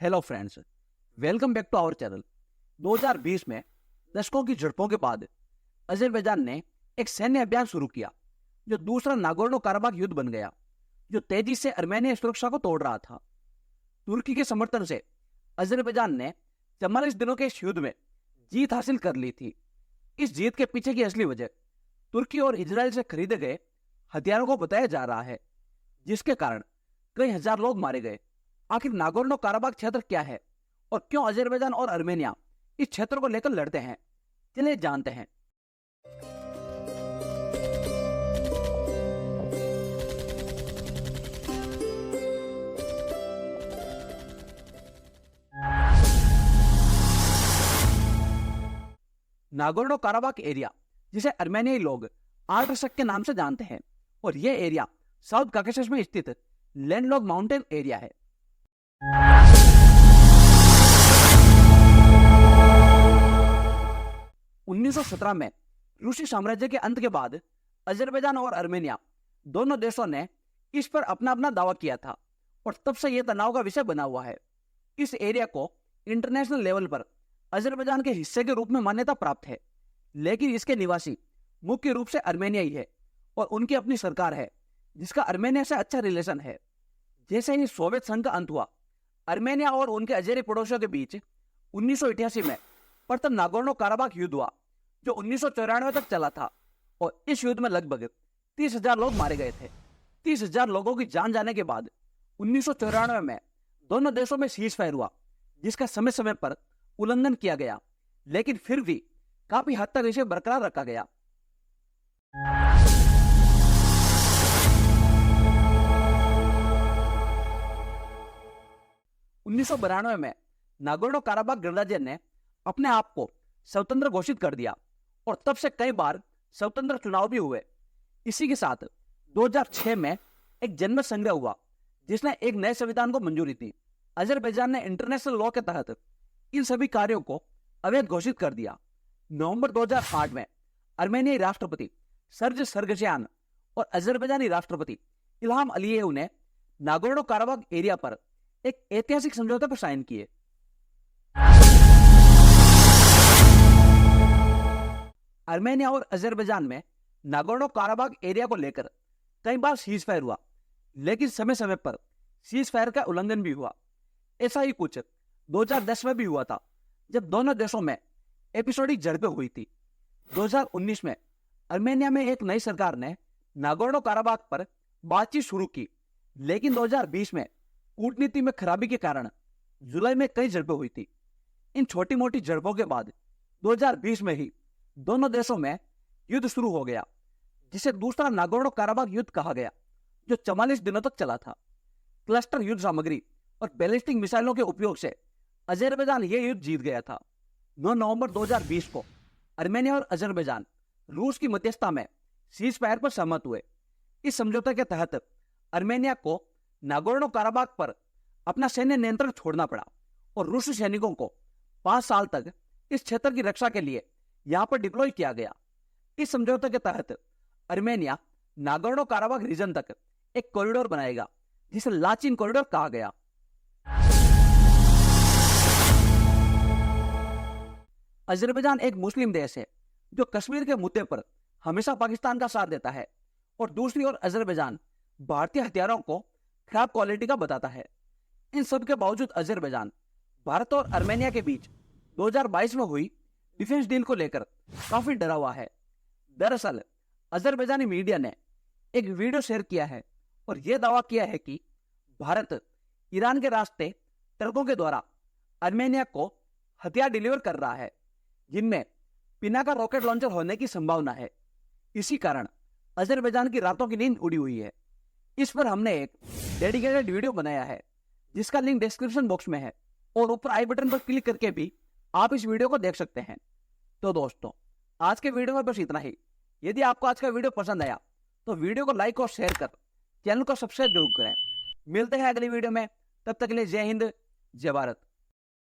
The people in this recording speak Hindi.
Hello friends, welcome back to our channel. 2020 में दशकों की झड़पों के बाद अजरबैजान ने एक सैन्य अभियान शुरू किया जो दूसरा नागोर्नो काराबाख युद्ध बन गया, जो तेजी से अर्मेनिया सुरक्षा को तोड़ रहा था। तुर्की के समर्थन से अजरबैजान ने 44 दिनों के इस युद्ध में जीत हासिल कर ली थी। इस जीत के पीछे की असली वजह तुर्की और इजराइल से खरीदे गए हथियारों को बताया जा रहा है, जिसके कारण कई हजार लोग मारे गए। आखिर नागोर्नो काराबाख क्षेत्र क्या है और क्यों अजरबैजान और अर्मेनिया इस क्षेत्र को लेकर लड़ते हैं, चलिए जानते हैं। नागोर्नो काराबाख एरिया, जिसे अर्मेनियाई लोग आर्टशक के नाम से जानते हैं, और यह एरिया साउथ काकेशस में स्थित लैंडलॉक माउंटेन एरिया है। 1917 में रूसी साम्राज्य के अंत के बाद अजरबैजान और अर्मेनिया दोनों देशों ने इस पर अपना अपना दावा किया था और तब से यह तनाव का विषय बना हुआ है। इस एरिया को इंटरनेशनल लेवल पर अजरबैजान के हिस्से के रूप में मान्यता प्राप्त है, लेकिन इसके निवासी मुख्य रूप से अर्मेनियाई है और उनकी अपनी सरकार है जिसका अर्मेनिया से अच्छा रिलेशन है। जैसे ही सोवियत संघ का अंत हुआ, अर्मेनिया और उनके अजेरी पड़ोसियों के बीच 1988 में प्रथम नागोर्नो काराबाख युद्ध हुआ, जो 1994 तक चला था, और इस युद्ध में लगभग 30,000 लोग मारे गए थे। 30,000 लोगों की जान जाने के बाद 1994 में दोनों देशों में सीज फायर हुआ, जिसका समय समय पर उल्लंघन किया गया, लेकिन फिर भी काफी हद तक इसे बरकरार रखा गया। उन्नीस में नागोर्नो काराबाख गणराज्य ने अपने आप को स्वतंत्र घोषित कर दिया और तब से कई बार स्वतंत्र चुनाव भी हुए। इसी के साथ 2006 में एक जनमत संग्रह हुआ जिसने एक नए संविधान को मंजूरी दी। अजरबैजान ने इंटरनेशनल लॉ के तहत इन सभी कार्यों को अवैध घोषित कर दिया। नवंबर 2008 में अर्मेनियाई राष्ट्रपति सर्ज सरगशियान और अजरबैजानी राष्ट्रपति इल्हाम अलीयेव ने नागोर्नो काराबाख एरिया पर एक ऐतिहासिक समझौते पर साइन किए। अर्मेनिया और अजरबैजान में नागोर्नो काराबाख एरिया को लेकर कई बार सीज फायर हुआ, लेकिन समय समय पर सीज फायर का उल्लंघन भी हुआ। ऐसा ही कुछ 2010 में भी हुआ था, जब दोनों देशों में एपिसोडिक झड़पें हुई थी। 2019 में अर्मेनिया में एक नई सरकार ने नागोर्नो काराबाख पर बातचीत शुरू की, लेकिन 2020 में कूटनीति में खराबी के कारण जुलाई में कई झड़पें हुई थी। इन छोटी मोटी झड़पों के बाद 2020 में ही दोनों देशों में युद्ध शुरू हो गया, जिसे दूसरा नागोर्नो काराबाख युद्ध कहा गया, जो 44 दिनों तक चला था। क्लस्टर युद्ध सामग्री और बैलिस्टिक मिसाइलों के उपयोग से अजरबैजान यह युद्ध जीत गया था। 9 नवंबर 2020 को अर्मेनिया और अजरबैजान रूस की मध्यस्थता में सीज फायर पर सहमत हुए। इस समझौते के तहत अर्मेनिया को नागोर्नो काराबाख पर अपना सैन्य नियंत्रण छोड़ना पड़ा और रूसी सैनिकों को 5 साल तक इस क्षेत्र की रक्षा के लिए यहां पर डिप्लॉय किया गया। इस समझौते के तहत अर्मेनिया नागोर्नो काराबाख रीजन तक एक कॉरिडोर बनाएगा, जिसे लाचिन कॉरिडोर कहा गया। अजरबैजान एक मुस्लिम देश है जो कश्मीर के मुद्दे पर हमेशा पाकिस्तान का साथ देता है, और दूसरी ओर अजरबैजान भारतीय हथियारों को खराब क्वालिटी का बताता है। इन सब के बावजूद अजरबैजान भारत और अर्मेनिया के बीच 2022 में हुई डिफेंस डील को लेकर काफी डरा हुआ है। दरअसल अजरबैजानी मीडिया ने एक वीडियो शेयर किया है और यह दावा किया है कि भारत ईरान के रास्ते ट्रकों के द्वारा अर्मेनिया को हथियार डिलीवर कर रहा है, जिनमें पिनाका रॉकेट लॉन्चर होने की संभावना है। इसी कारण अजरबैजान की रातों की नींद उड़ी हुई है। इस पर हमने एक डेडिकेटेड वीडियो बनाया है, जिसका लिंक डिस्क्रिप्शन बॉक्स में है, और ऊपर आई बटन पर क्लिक करके भी आप इस वीडियो को देख सकते हैं। तो दोस्तों, आज के वीडियो में बस इतना ही। यदि आपको आज का वीडियो पसंद आया तो वीडियो को लाइक और शेयर कर चैनल को सब्सक्राइब जरूर करें। मिलते हैं अगली वीडियो में, तब तक के लिए जय हिंद, जय भारत।